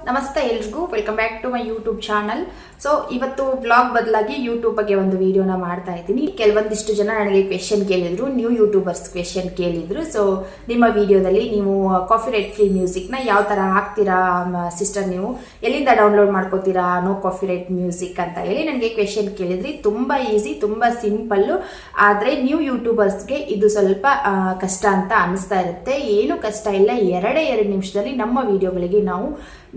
ನಮಸ್ತೆ ಎಲ್ರಿಗೂ welcome back to my YouTube channel. So ಇವತ್ತು ವ್ಲಾಗ್ ಬದಲಾಗಿ ಯೂಟ್ಯೂಬ್ ಬಗ್ಗೆ ಒಂದು ವಿಡಿಯೋನ ಮಾಡ್ತಾ ಇದ್ದೀನಿ. ಕೆಲವೊಂದಿಷ್ಟು ಜನ ನನಗೆ ಕ್ವೆಶನ್ ಕೇಳಿದ್ರು, ನ್ಯೂ ಯೂಟ್ಯೂಬರ್ಸ್ ಕ್ವೆಶನ್ ಕೇಳಿದ್ರು. ಸೊ ನಿಮ್ಮ ವಿಡಿಯೋದಲ್ಲಿ ನೀವು ಕಾಪಿರೈಟ್ ಫ್ರೀ ಮ್ಯೂಸಿಕ್ನ ಯಾವ ಥರ ಹಾಕ್ತೀರಾ ಸಿಸ್ಟರ್, ನೀವು ಎಲ್ಲಿಂದ ಡೌನ್ಲೋಡ್ ಮಾಡ್ಕೋತೀರಾ ನೋ ಕಾಪಿರೈಟ್ ಮ್ಯೂಸಿಕ್ ಅಂತ ಹೇಳಿ ನನಗೆ ಕ್ವೆಶನ್ ಕೇಳಿದ್ರಿ. ತುಂಬ ಈಸಿ, ತುಂಬ ಸಿಂಪಲ್ಲು. ಆದರೆ ನ್ಯೂ ಯೂಟ್ಯೂಬರ್ಸ್ಗೆ ಇದು ಸ್ವಲ್ಪ ಕಷ್ಟ ಅಂತ ಅನಿಸ್ತಾ ಇರುತ್ತೆ. ಏನು ಕಷ್ಟ ಇಲ್ಲ, ಎರಡು ನಿಮಿಷದಲ್ಲಿ ನಮ್ಮ ವಿಡಿಯೋಗಳಿಗೆ ನಾವು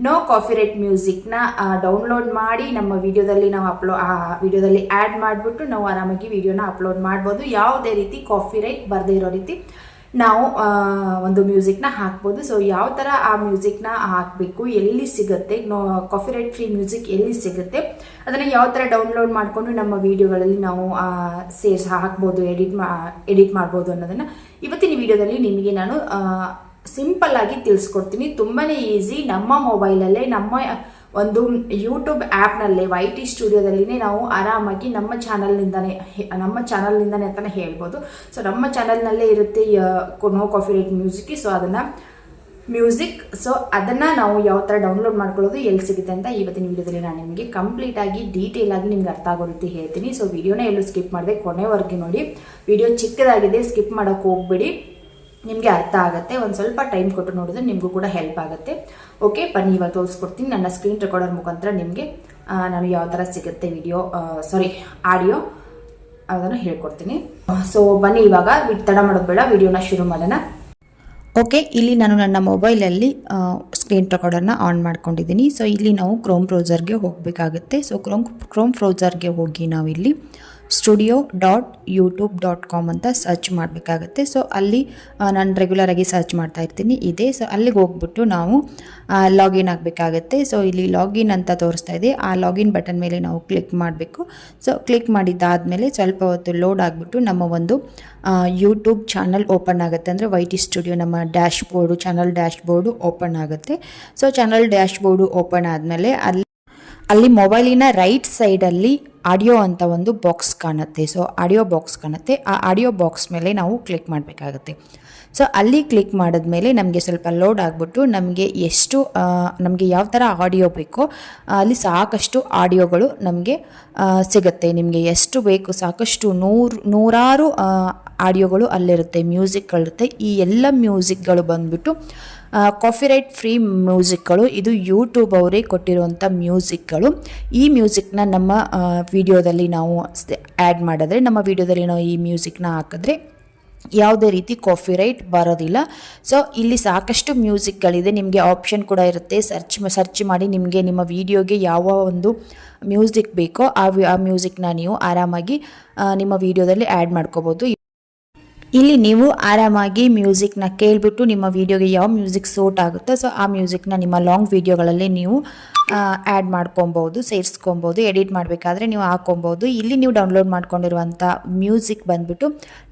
ನೋ ಕಾಪಿರೈಟ್ ಮ್ಯೂಸಿಕ್ನ ಡೌನ್ಲೋಡ್ ಮಾಡಿ ನಮ್ಮ ವಿಡಿಯೋದಲ್ಲಿ ನಾವು ವಿಡಿಯೋದಲ್ಲಿ ಆ್ಯಡ್ ಮಾಡಿಬಿಟ್ಟು ನಾವು ಆರಾಮಾಗಿ ವಿಡಿಯೋನ ಅಪ್ಲೋಡ್ ಮಾಡ್ಬೋದು. ಯಾವುದೇ ರೀತಿ ಕಾಪಿರೈಟ್ ಬರದೇ ಇರೋ ರೀತಿ ನಾವು ಒಂದು ಮ್ಯೂಸಿಕ್ನ ಹಾಕ್ಬೋದು. ಸೊ ಯಾವ ಥರ ಆ ಮ್ಯೂಸಿಕ್ನ ಹಾಕಬೇಕು, ಎಲ್ಲಿ ಸಿಗುತ್ತೆ, ಕಾಪಿರೈಟ್ ಫ್ರೀ ಮ್ಯೂಸಿಕ್ ಎಲ್ಲಿ ಸಿಗುತ್ತೆ, ಅದನ್ನು ಯಾವ ಥರ ಡೌನ್ಲೋಡ್ ಮಾಡಿಕೊಂಡು ನಮ್ಮ ವಿಡಿಯೋಗಳಲ್ಲಿ ನಾವು ಹಾಕ್ಬೋದು, ಎಡಿಟ್ ಮಾಡ್ಬೋದು ಅನ್ನೋದನ್ನು ಇವತ್ತಿನ ವಿಡಿಯೋದಲ್ಲಿ ನಿಮಗೆ ನಾನು ಸಿಂಪಲ್ ಆಗಿ ತಿಳಿಸ್ಕೊಡ್ತೀನಿ. ತುಂಬಾ ಈಸಿ. ನಮ್ಮ ಮೊಬೈಲಲ್ಲೇ ನಮ್ಮ ಒಂದು ಯೂಟ್ಯೂಬ್ ಆ್ಯಪ್ನಲ್ಲೇ YT ಸ್ಟುಡಿಯೋದಲ್ಲಿನೇ ನಾವು ಆರಾಮಾಗಿ ನಮ್ಮ ಚಾನಲ್ನಿಂದನೇ ಅಂತಲೇ ಹೇಳ್ಬೋದು. ಸೊ ನಮ್ಮ ಚಾನಲ್ನಲ್ಲೇ ಇರುತ್ತೆ ನೋ ಕಾಪಿರೈಟ್ ಮ್ಯೂಸಿಕ್. ಸೊ ಅದನ್ನು ನಾವು ಯಾವ ಥರ ಡೌನ್ಲೋಡ್ ಮಾಡ್ಕೊಳ್ಳೋದು, ಎಲ್ಲಿ ಸಿಗುತ್ತೆ ಅಂತ ಇವತ್ತಿನ ವಿಡಿಯೋದಲ್ಲಿ ನಾನು ನಿಮಗೆ ಕಂಪ್ಲೀಟಾಗಿ ಡೀಟೇಲ್ ಆಗಿ ನಿಮ್ಗೆ ಅರ್ಥ ಆಗೋ ರೀತಿ ಹೇಳ್ತೀನಿ. ಸೊ ವಿಡಿಯೋನ ಎಲ್ಲೂ ಸ್ಕಿಪ್ ಮಾಡಿದೆ, ಕೊನೆವರೆಗೆ ನೋಡಿ. ವಿಡಿಯೋ ಚಿಕ್ಕದಾಗಿದೆ, ಸ್ಕಿಪ್ ಮಾಡೋಕ್ಕೆ ಹೋಗ್ಬಿಡಿ, ನಿಮಗೆ ಅರ್ಥ ಆಗುತ್ತೆ. ಒಂದು ಸ್ವಲ್ಪ ಟೈಮ್ ಕೊಟ್ಟು ನೋಡಿದ್ರೆ ನಿಮಗೂ ಕೂಡ ಹೆಲ್ಪ್ ಆಗುತ್ತೆ. ಓಕೆ, ಬನ್ನಿ ಇವಾಗ ತೋರಿಸ್ಕೊಡ್ತೀನಿ. ನನ್ನ ಸ್ಕ್ರೀನ್ ರೆಕಾರ್ಡರ್ ಮುಖಾಂತರ ನಿಮಗೆ ನಾನು ಯಾವ ಥರ ಸಿಗುತ್ತೆ ಆಡಿಯೋ ಅದನ್ನು ಹೇಳ್ಕೊಡ್ತೀನಿ. ಸೊ ಬನ್ನಿ ಇವಾಗ ತಡ ಮಾಡೋದು ಬೇಡ, ವಿಡಿಯೋನ ಶುರು ಮಾಡೋಣ. ಓಕೆ, ಇಲ್ಲಿ ನಾನು ನನ್ನ ಮೊಬೈಲಲ್ಲಿ ಸ್ಕ್ರೀನ್ ರೆಕಾರ್ಡರ್ನ ಆನ್ ಮಾಡ್ಕೊಂಡಿದ್ದೀನಿ. ಸೊ ಇಲ್ಲಿ ನಾವು ಕ್ರೋಮ್ ಬ್ರೌಸರ್ಗೆ ಹೋಗಬೇಕಾಗುತ್ತೆ. ಸೊ ಕ್ರೋಮ್ ಬ್ರೌಸರ್ಗೆ ಹೋಗಿ ನಾವಿಲ್ಲಿ studio.youtube.com ಅಂತ ಸರ್ಚ್ ಮಾಡಬೇಕಾಗುತ್ತೆ. ಸೊ ಅಲ್ಲಿ ನಾನು ರೆಗ್ಯುಲರಾಗಿ ಸರ್ಚ್ ಮಾಡ್ತಾ ಇರ್ತೀನಿ ಇದೆ. ಸೊ ಅಲ್ಲಿಗೆ ಹೋಗ್ಬಿಟ್ಟು ನಾವು ಲಾಗಿನ್ ಆಗಬೇಕಾಗತ್ತೆ. ಸೊ ಇಲ್ಲಿ ಲಾಗಿನ್ ಅಂತ ತೋರಿಸ್ತಾ ಇದೆ, ಆ ಲಾಗಿನ್ ಬಟನ್ ಮೇಲೆ ನಾವು ಕ್ಲಿಕ್ ಮಾಡಬೇಕು. ಸೊ ಕ್ಲಿಕ್ ಮಾಡಿದ್ದಾದಮೇಲೆ ಸ್ವಲ್ಪ ಹೊತ್ತು ಲೋಡ್ ಆಗಿಬಿಟ್ಟು ನಮ್ಮ ಒಂದು ಯೂಟ್ಯೂಬ್ ಚಾನಲ್ ಓಪನ್ ಆಗುತ್ತೆ. ಅಂದರೆ YT ಸ್ಟುಡಿಯೋ ನಮ್ಮ ಚಾನಲ್ ಡ್ಯಾಶ್ಬೋರ್ಡು ಓಪನ್ ಆಗುತ್ತೆ. ಸೊ ಚಾನಲ್ ಡ್ಯಾಶ್ಬೋರ್ಡು ಓಪನ್ ಆದಮೇಲೆ ಅಲ್ಲಿ ಮೊಬೈಲಿನ ರೈಟ್ ಸೈಡಲ್ಲಿ ಆಡಿಯೋ ಅಂತ ಒಂದು ಬಾಕ್ಸ್ ಕಾಣುತ್ತೆ. ಸೊ ಆಡಿಯೋ ಬಾಕ್ಸ್ ಕಾಣುತ್ತೆ, ಆ ಆಡಿಯೋ ಬಾಕ್ಸ್ ಮೇಲೆ ನಾವು ಕ್ಲಿಕ್ ಮಾಡಬೇಕಾಗುತ್ತೆ. ಸೊ ಅಲ್ಲಿ ಕ್ಲಿಕ್ ಮಾಡಿದ್ಮೇಲೆ ನಮಗೆ ಸ್ವಲ್ಪ ಲೋಡ್ ಆಗಿಬಿಟ್ಟು ನಮಗೆ ಯಾವ ಥರ ಆಡಿಯೋ ಬೇಕೋ ಅಲ್ಲಿ ಸಾಕಷ್ಟು ಆಡಿಯೋಗಳು ನಮಗೆ ಸಿಗುತ್ತೆ. ನಿಮಗೆ ಎಷ್ಟು ಬೇಕು ಸಾಕಷ್ಟು ನೂರಾರು ಆಡಿಯೋಗಳು ಅಲ್ಲಿರುತ್ತೆ, ಮ್ಯೂಸಿಕ್ಗಳಿರುತ್ತೆ. ಈ ಎಲ್ಲ ಮ್ಯೂಸಿಕ್ಗಳು ಬಂದ್ಬಿಟ್ಟು ಕಾಪಿರೈಟ್ ಫ್ರೀ ಮ್ಯೂಸಿಕ್ಗಳು. ಇದು ಯೂಟ್ಯೂಬ್ ಅವರೇ ಕೊಟ್ಟಿರುವಂಥ ಮ್ಯೂಸಿಕ್ಗಳು. ಈ ಮ್ಯೂಸಿಕ್ನ ನಮ್ಮ ವಿಡಿಯೋದಲ್ಲಿ ನಾವು ಆ್ಯಡ್ ಮಾಡಿದ್ರೆ, ನಮ್ಮ ವಿಡಿಯೋದಲ್ಲಿ ನಾವು ಈ ಮ್ಯೂಸಿಕ್ನ ಹಾಕಿದ್ರೆ ಯಾವುದೇ ರೀತಿ ಕಾಪಿರೈಟ್ ಬರೋದಿಲ್ಲ. ಸೊ ಇಲ್ಲಿ ಸಾಕಷ್ಟು ಮ್ಯೂಸಿಕ್ಗಳಿದೆ, ನಿಮಗೆ ಆಪ್ಷನ್ ಕೂಡ ಇರುತ್ತೆ. ಸರ್ಚ್ ಮಾಡಿ ನಿಮಗೆ ನಿಮ್ಮ ವಿಡಿಯೋಗೆ ಯಾವ ಒಂದು ಮ್ಯೂಸಿಕ್ ಬೇಕೋ ಆ ಮ್ಯೂಸಿಕ್ನ ನೀವು ಆರಾಮಾಗಿ ನಿಮ್ಮ ವಿಡಿಯೋದಲ್ಲಿ ಆ್ಯಡ್ ಮಾಡ್ಕೋಬೋದು. ಇಲ್ಲಿ ನೀವು ಆರಾಮಾಗಿ ಮ್ಯೂಸಿಕ್ನ ಕೇಳಿಬಿಟ್ಟು ನಿಮ್ಮ ವಿಡಿಯೋಗೆ ಯಾವ ಮ್ಯೂಸಿಕ್ ಸೂಟ್ ಆಗುತ್ತೋ ಸೊ ಆ ಮ್ಯೂಸಿಕ್ನ ನಿಮ್ಮ ಲಾಂಗ್ ವಿಡಿಯೋಗಳಲ್ಲಿ ನೀವು ಆ್ಯಡ್ ಮಾಡ್ಕೊಬೋದು, ಸೇರಿಸ್ಕೊಬೋದು. ಎಡಿಟ್ ಮಾಡಬೇಕಾದ್ರೆ ನೀವು ಹಾಕ್ಕೊಬೋದು. ಇಲ್ಲಿ ನೀವು ಡೌನ್ಲೋಡ್ ಮಾಡ್ಕೊಂಡಿರುವಂಥ ಮ್ಯೂಸಿಕ್ ಬಂದುಬಿಟ್ಟು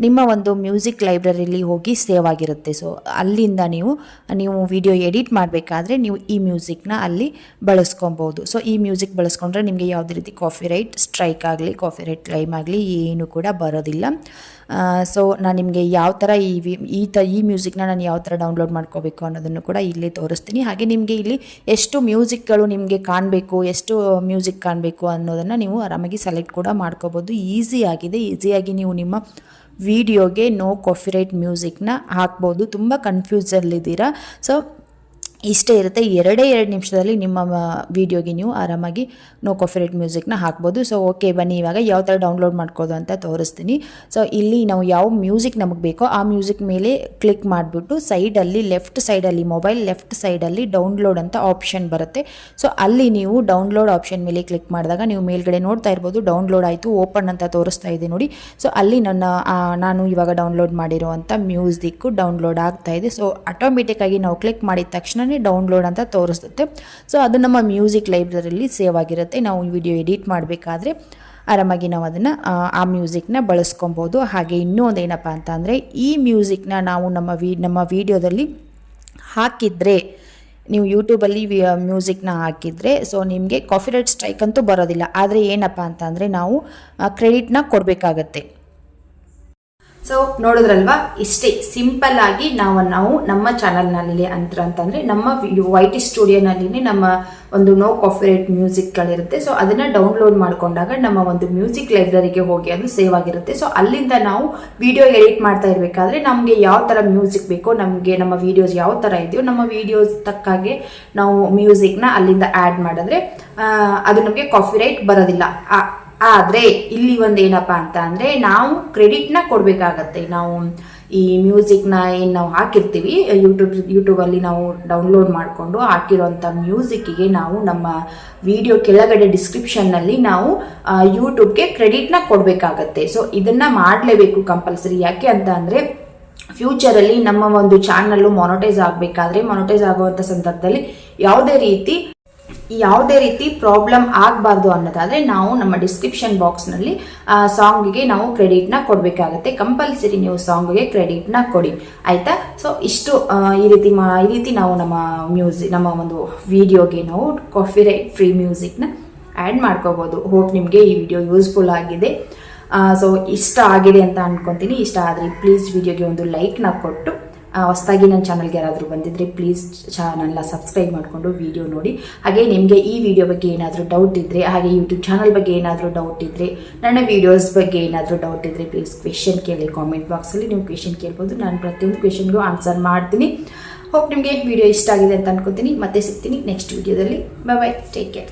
ನಿಮ್ಮ ಒಂದು ಮ್ಯೂಸಿಕ್ ಲೈಬ್ರರಿಲಿ ಹೋಗಿ ಸೇವ್ ಆಗಿರುತ್ತೆ. ಸೊ ಅಲ್ಲಿಂದ ನೀವು ವಿಡಿಯೋ ಎಡಿಟ್ ಮಾಡಬೇಕಾದ್ರೆ ನೀವು ಈ ಮ್ಯೂಸಿಕ್ನ ಅಲ್ಲಿ ಬಳಸ್ಕೊಬೋದು. ಸೊ ಈ ಮ್ಯೂಸಿಕ್ ಬಳಸ್ಕೊಂಡ್ರೆ ನಿಮಗೆ ಯಾವುದೇ ರೀತಿ ಕಾಪಿರೈಟ್ ಸ್ಟ್ರೈಕ್ ಆಗಲಿ, ಕಾಪಿರೈಟ್ ಕ್ಲೈಮ್ ಆಗಲಿ ಏನು ಕೂಡ ಬರೋದಿಲ್ಲ. ಸೊ ನಾನು ನಿಮಗೆ ಯಾವ ಥರ ಈ ಮ್ಯೂಸಿಕ್ನ ನಾನು ಯಾವ ಥರ ಡೌನ್ಲೋಡ್ ಮಾಡ್ಕೋಬೇಕು ಅನ್ನೋದನ್ನು ಕೂಡ ಇಲ್ಲಿ ತೋರಿಸ್ತೀನಿ. ಹಾಗೆ ನಿಮಗೆ ಇಲ್ಲಿ ಎಷ್ಟು ಮ್ಯೂಸಿಕ್ಗಳು ನಿಮಗೆ ಕಾಣಬೇಕು, ಎಷ್ಟು ಮ್ಯೂಸಿಕ್ ಕಾಣಬೇಕು ಅನ್ನೋದನ್ನು ನೀವು ಆರಾಮಾಗಿ ಸೆಲೆಕ್ಟ್ ಕೂಡ ಮಾಡ್ಕೋಬೋದು. ಈಸಿಯಾಗಿ ನೀವು ನಿಮ್ಮ ವಿಡಿಯೋಗೆ ನೋ ಕಾಪಿರೈಟ್ ಮ್ಯೂಸಿಕ್ನ ಹಾಕ್ಬೋದು. ತುಂಬ ಕನ್ಫ್ಯೂಸಲ್ಲಿದ್ದೀರಾ. ಸೊ ಇಷ್ಟೇ ಇರುತ್ತೆ, ಎರಡು ನಿಮಿಷದಲ್ಲಿ ನಿಮ್ಮ ವಿಡಿಯೋಗೆ ನೀವು ಆರಾಮಾಗಿ ನೋ ಕಾಪಿರೈಟ್ ಮ್ಯೂಸಿಕ್ನ ಹಾಕ್ಬೋದು. ಸೊ ಓಕೆ, ಬನ್ನಿ ಇವಾಗ ಯಾವ ಥರ ಡೌನ್ಲೋಡ್ ಮಾಡ್ಕೋದು ಅಂತ ತೋರಿಸ್ತೀನಿ. ಸೊ ಇಲ್ಲಿ ನಾವು ಯಾವ ಮ್ಯೂಸಿಕ್ ನಮಗೆ ಬೇಕೋ ಆ ಮ್ಯೂಸಿಕ್ ಮೇಲೆ ಕ್ಲಿಕ್ ಮಾಡಿಬಿಟ್ಟು ಮೊಬೈಲ್ ಲೆಫ್ಟ್ ಸೈಡಲ್ಲಿ ಡೌನ್ಲೋಡ್ ಅಂತ ಆಪ್ಷನ್ ಬರುತ್ತೆ. ಸೊ ಅಲ್ಲಿ ನೀವು ಡೌನ್ಲೋಡ್ ಆಪ್ಷನ್ ಮೇಲೆ ಕ್ಲಿಕ್ ಮಾಡಿದಾಗ ನೀವು ಮೇಲ್ಗಡೆ ನೋಡ್ತಾ ಇರ್ಬೋದು, ಡೌನ್ಲೋಡ್ ಆಯಿತು, ಓಪನ್ ಅಂತ ತೋರಿಸ್ತಾ ಇದೆ ನೋಡಿ. ಸೊ ಅಲ್ಲಿ ನಾನು ಇವಾಗ ಡೌನ್ಲೋಡ್ ಮಾಡಿರುವಂಥ ಮ್ಯೂಸಿಕ್ಕು ಡೌನ್ಲೋಡ್ ಆಗ್ತಾ ಇದೆ. ಸೊ ಆಟೋಮೆಟಿಕ್ಕಾಗಿ ನಾವು ಕ್ಲಿಕ್ ಮಾಡಿದ ತಕ್ಷಣ ಡೌನ್ಲೋಡ್ ಅಂತ ತೋರಿಸುತ್ತೆ. ಸೊ ಅದು ನಮ್ಮ ಮ್ಯೂಸಿಕ್ ಲೈಬ್ರರಿಲಿ ಸೇವ್ ಆಗಿರುತ್ತೆ. ನಾವು ವಿಡಿಯೋ ಎಡಿಟ್ ಮಾಡಬೇಕಾದ್ರೆ ಆರಾಮಾಗಿ ನಾವು ಅದನ್ನು ಆ ಮ್ಯೂಸಿಕ್ನ ಬಳಸ್ಕೊಬೋದು. ಹಾಗೆ ಇನ್ನೂ ಒಂದು ಏನಪ್ಪ ಅಂತ ಅಂದರೆ, ಈ ಮ್ಯೂಸಿಕ್ನ ನಾವು ನಮ್ಮ ವಿಡಿಯೋದಲ್ಲಿ ಹಾಕಿದರೆ, ನೀವು ಯೂಟ್ಯೂಬಲ್ಲಿ ಮ್ಯೂಸಿಕ್ನ ಹಾಕಿದರೆ ಸೊ ನಿಮಗೆ ಕಾಪಿರೈಟ್ ಸ್ಟ್ರೈಕ್ ಅಂತೂ ಬರೋದಿಲ್ಲ. ಆದರೆ ಏನಪ್ಪ ಅಂತ ಅಂದರೆ ನಾವು ಕ್ರೆಡಿಟ್ನ ಕೊಡಬೇಕಾಗತ್ತೆ. ಸೊ ನೋಡಿದ್ರಲ್ವಾ, ಇಷ್ಟೇ ಸಿಂಪಲ್ ಆಗಿ ನಾವು ನಮ್ಮ ಚಾನಲ್ನಲ್ಲಿ ಅಂತಂದ್ರೆ ನಮ್ಮ YT ಸ್ಟುಡಿಯೋನಲ್ಲಿ ನಮ್ಮ ಒಂದು ನೋ ಕಾಪಿರೈಟ್ ಮ್ಯೂಸಿಕ್ಗಳಿರುತ್ತೆ. ಸೊ ಅದನ್ನ ಡೌನ್ಲೋಡ್ ಮಾಡ್ಕೊಂಡಾಗ ನಮ್ಮ ಒಂದು ಮ್ಯೂಸಿಕ್ ಲೈಬ್ರರಿಗೆ ಹೋಗಿ ಅದು ಸೇವ್ ಆಗಿರುತ್ತೆ. ಸೊ ಅಲ್ಲಿಂದ ನಾವು ವಿಡಿಯೋ ಎಡಿಟ್ ಮಾಡ್ತಾ ಇರಬೇಕಾದ್ರೆ ನಮಗೆ ಯಾವ ಥರ ಮ್ಯೂಸಿಕ್ ಬೇಕೋ, ನಮಗೆ ನಮ್ಮ ವಿಡಿಯೋಸ್ ಯಾವ ಥರ ಇದೆಯೋ ನಮ್ಮ ವಿಡಿಯೋಸ್ ತಕ್ಕಾಗೆ ನಾವು ಮ್ಯೂಸಿಕ್ನ ಅಲ್ಲಿಂದ ಆ್ಯಡ್ ಮಾಡಿದ್ರೆ ಅದು ನಮಗೆ ಕಾಪಿರೈಟ್ ಬರೋದಿಲ್ಲ. ಆದರೆ ಇಲ್ಲಿ ಒಂದೇನಪ್ಪ ಅಂತ ಅಂದರೆ ನಾವು ಕ್ರೆಡಿಟ್ನ ಕೊಡಬೇಕಾಗತ್ತೆ. ನಾವು ಈ ಮ್ಯೂಸಿಕ್ನ ಏನು ನಾವು ಹಾಕಿರ್ತೀವಿ ಯೂಟ್ಯೂಬಲ್ಲಿ ನಾವು ಡೌನ್ಲೋಡ್ ಮಾಡಿಕೊಂಡು ಹಾಕಿರೋಂಥ ಮ್ಯೂಸಿಕ್ಕಿಗೆ ನಾವು ನಮ್ಮ ವಿಡಿಯೋ ಕೆಳಗಡೆ ಡಿಸ್ಕ್ರಿಪ್ಷನ್ನಲ್ಲಿ ನಾವು ಯೂಟ್ಯೂಬ್ಗೆ ಕ್ರೆಡಿಟ್ನ ಕೊಡಬೇಕಾಗತ್ತೆ. ಸೊ ಇದನ್ನು ಮಾಡಲೇಬೇಕು ಕಂಪಲ್ಸರಿ. ಯಾಕೆ ಅಂತ ಅಂದರೆ ಫ್ಯೂಚರಲ್ಲಿ ನಮ್ಮ ಒಂದು ಚಾನಲ್ಲು ಮಾನಿಟೈಸ್ ಆಗಬೇಕಾದ್ರೆ, ಮಾನಿಟೈಸ್ ಆಗುವಂಥ ಸಂದರ್ಭದಲ್ಲಿ ಯಾವುದೇ ರೀತಿ ಪ್ರಾಬ್ಲಮ್ ಆಗಬಾರ್ದು ಅನ್ನೋದಾದರೆ ನಾವು ನಮ್ಮ ಡಿಸ್ಕ್ರಿಪ್ಷನ್ ಬಾಕ್ಸ್ನಲ್ಲಿ ಸಾಂಗಿಗೆ ನಾವು ಕ್ರೆಡಿಟ್ನ ಕೊಡಬೇಕಾಗತ್ತೆ. ಕಂಪಲ್ಸರಿ ನೀವು ಸಾಂಗ್ಗೆ ಕ್ರೆಡಿಟ್ನ ಕೊಡಿ, ಆಯಿತಾ. ಸೊ ಇಷ್ಟು ಈ ರೀತಿ ನಾವು ನಮ್ಮ ಒಂದು ವಿಡಿಯೋಗೆ ನಾವು ಕಾಪಿರೈಟ್ ಫ್ರೀ ಮ್ಯೂಸಿಕ್ನ ಆ್ಯಡ್ ಮಾಡ್ಕೋಬೋದು. ಹೋಪ್ ನಿಮಗೆ ಈ ವಿಡಿಯೋ ಯೂಸ್ಫುಲ್ ಆಗಿದೆ. ಸೊ ಇಷ್ಟ ಆಗಿದೆ ಅಂತ ಅನ್ಕೊತೀನಿ. ಇಷ್ಟ ಆದರೆ ಪ್ಲೀಸ್ ವಿಡಿಯೋಗೆ ಒಂದು ಲೈಕ್ನ ಕೊಟ್ಟು, ಹೊಸದಾಗಿ ನನ್ನ ಚಾನಲ್ಗೆ ಯಾರಾದರೂ ಬಂದಿದ್ರೆ ಪ್ಲೀಸ್ ಚಾನಲ್ನ ಸಬ್ಸ್ಕ್ರೈಬ್ ಮಾಡಿಕೊಂಡು ವಿಡಿಯೋ ನೋಡಿ. ಹಾಗೆ ನಿಮಗೆ ಈ ವಿಡಿಯೋ ಬಗ್ಗೆ ಏನಾದರೂ ಡೌಟ್ ಇದ್ದರೆ, ಹಾಗೆ ಯೂಟ್ಯೂಬ್ ಚಾನಲ್ ಬಗ್ಗೆ ಏನಾದರೂ ಡೌಟ್ ಇದ್ದರೆ, ನನ್ನ ವೀಡಿಯೋಸ್ ಬಗ್ಗೆ ಏನಾದರೂ ಡೌಟ್ ಇದ್ದರೆ ಪ್ಲೀಸ್ ಕ್ವೆಶನ್ ಕೇಳಿ. ಕಾಮೆಂಟ್ ಬಾಕ್ಸಲ್ಲಿ ನೀವು ಕ್ವೆಶನ್ ಕೇಳ್ಬೋದು. ನಾನು ಪ್ರತಿಯೊಂದು ಕ್ವೆಶನ್ಗೂ ಆನ್ಸರ್ ಮಾಡ್ತೀನಿ. ಹೋಪ್ ನಿಮಗೆ ವಿಡಿಯೋ ಇಷ್ಟ ಆಗಿದೆ ಅಂತ ಅನ್ಕೋತೀನಿ. ಮತ್ತೆ ಸಿಗ್ತೀನಿ ನೆಕ್ಸ್ಟ್ ವಿಡಿಯೋದಲ್ಲಿ. Bye bye, take care.